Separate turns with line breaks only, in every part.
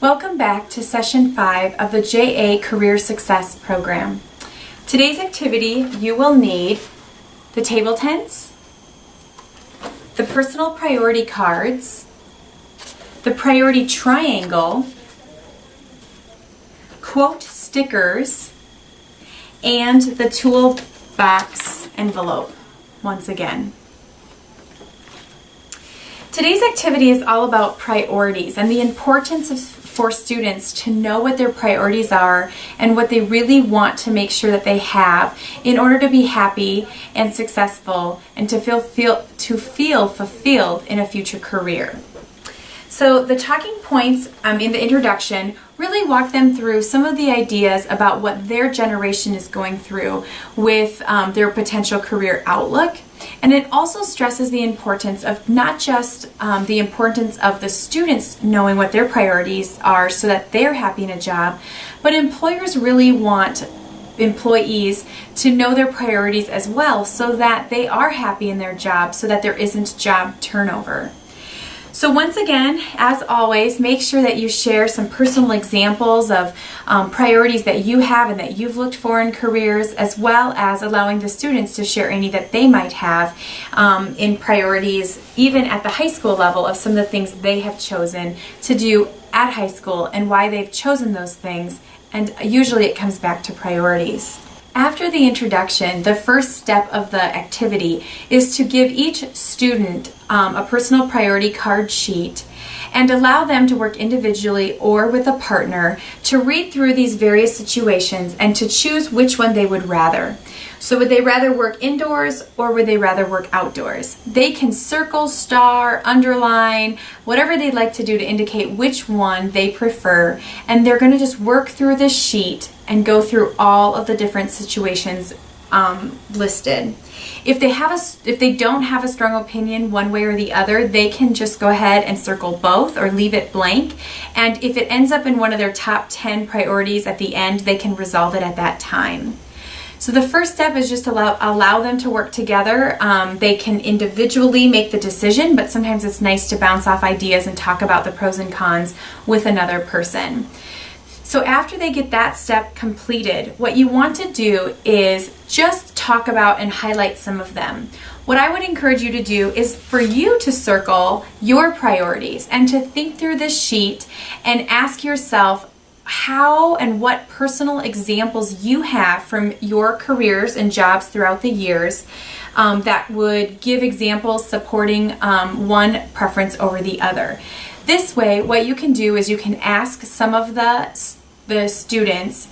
Welcome back to Session 5 of the JA Career Success Program. Today's activity, you will need the table tents, the personal priority cards, the priority triangle, quote stickers, and the toolbox envelope once again. Today's activity is all about priorities and the importance for students to know what their priorities are and what they really want to make sure that they have in order to be happy and successful and to feel fulfilled in a future career. So the talking points in the introduction really walk them through some of the ideas about what their generation is going through with their potential career outlook. And it also stresses the importance of not just the importance of the students knowing what their priorities are so that they're happy in a job, but employers really want employees to know their priorities as well so that they are happy in their job, so that there isn't job turnover. So once again, as always, make sure that you share some personal examples of priorities that you have and that you've looked for in careers, as well as allowing the students to share any that they might have in priorities, even at the high school level, of some of the things they have chosen to do at high school and why they've chosen those things. And usually it comes back to priorities. After the introduction, the first step of the activity is to give each student a personal priority card sheet and allow them to work individually or with a partner to read through these various situations and to choose which one they would rather. So would they rather work indoors or would they rather work outdoors? They can circle, star, underline, whatever they'd like to do to indicate which one they prefer, and they're going to just work through this sheet and go through all of the different situations listed. If they don't have a strong opinion one way or the other, they can just go ahead and circle both or leave it blank. And if it ends up in one of their top 10 priorities at the end, they can resolve it at that time. So the first step is just to allow them to work together. They can individually make the decision, but sometimes it's nice to bounce off ideas and talk about the pros and cons with another person. So after they get that step completed, what you want to do is just talk about and highlight some of them. What I would encourage you to do is for you to circle your priorities and to think through this sheet and ask yourself how and what personal examples you have from your careers and jobs throughout the years that would give examples supporting one preference over the other. This way, what you can do is you can ask some of the students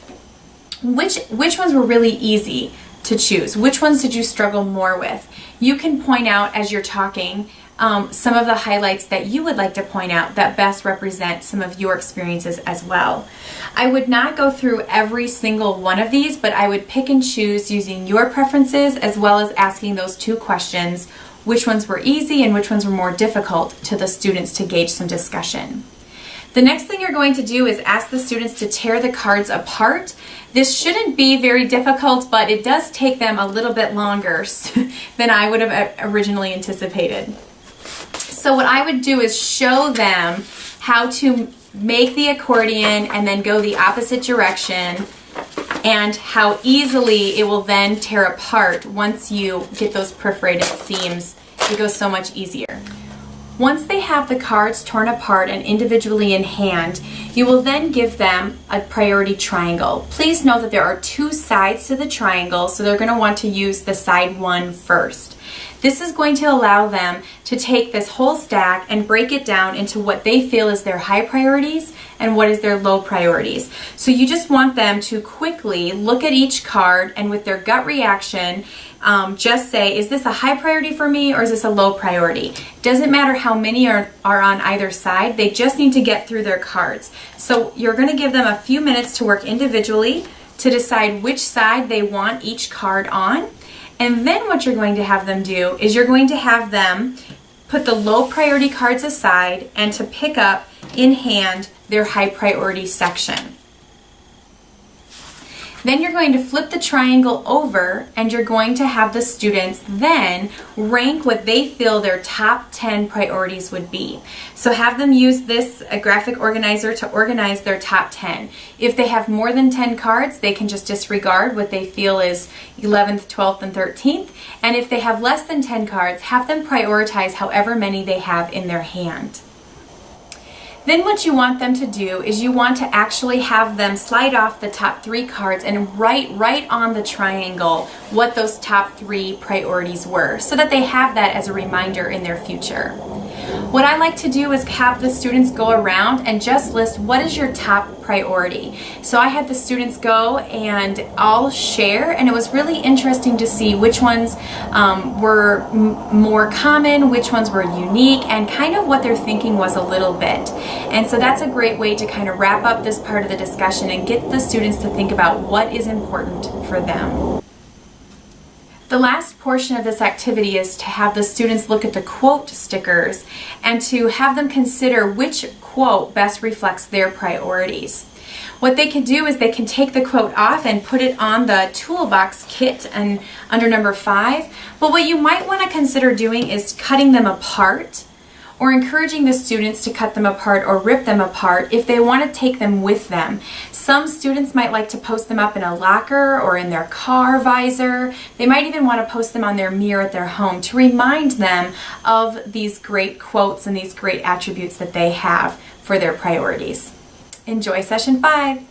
which ones were really easy to choose. Which ones did you struggle more with? You can point out as you're talking some of the highlights that you would like to point out that best represent some of your experiences as well. I would not go through every single one of these, but I would pick and choose using your preferences as well as asking those two questions, which ones were easy and which ones were more difficult, to the students to gauge some discussion. The next thing you're going to do is ask the students to tear the cards apart. This shouldn't be very difficult, but it does take them a little bit longer than I would have originally anticipated. So what I would do is show them how to make the accordion and then go the opposite direction, and how easily it will then tear apart once you get those perforated seams. It goes so much easier. Once they have the cards torn apart and individually in hand, you will then give them a priority triangle. Please note that there are two sides to the triangle, so they're going to want to use the side one first. This is going to allow them to take this whole stack and break it down into what they feel is their high priorities and what is their low priorities. So you just want them to quickly look at each card and with their gut reaction, just say, is this a high priority for me or is this a low priority? Doesn't matter how many are on either side, they just need to get through their cards. So you're going to give them a few minutes to work individually to decide which side they want each card on. And then what you're going to have them do is you're going to have them put the low priority cards aside and to pick up in hand their high priority section. Then you're going to flip the triangle over and you're going to have the students then rank what they feel their top 10 priorities would be. So have them use this graphic organizer to organize their top 10. If they have more than 10 cards, they can just disregard what they feel is 11th, 12th, and 13th. And if they have less than 10 cards, have them prioritize however many they have in their hand. Then what you want them to do is you want to actually have them slide off the top 3 cards and write right on the triangle what those top 3 priorities were so that they have that as a reminder in their future. What I like to do is have the students go around and just list what is your top priority. So I had the students go and all share, and it was really interesting to see which ones were more common, which ones were unique, and kind of what their thinking was a little bit. And so that's a great way to kind of wrap up this part of the discussion and get the students to think about what is important for them. The last portion of this activity is to have the students look at the quote stickers and to have them consider which quote best reflects their priorities. What they can do is they can take the quote off and put it on the toolbox kit and under number 5. But what you might want to consider doing is cutting them apart, or encouraging the students to cut them apart or rip them apart if they want to take them with them. Some students might like to post them up in a locker or in their car visor. They might even want to post them on their mirror at their home to remind them of these great quotes and these great attributes that they have for their priorities. Enjoy session 5.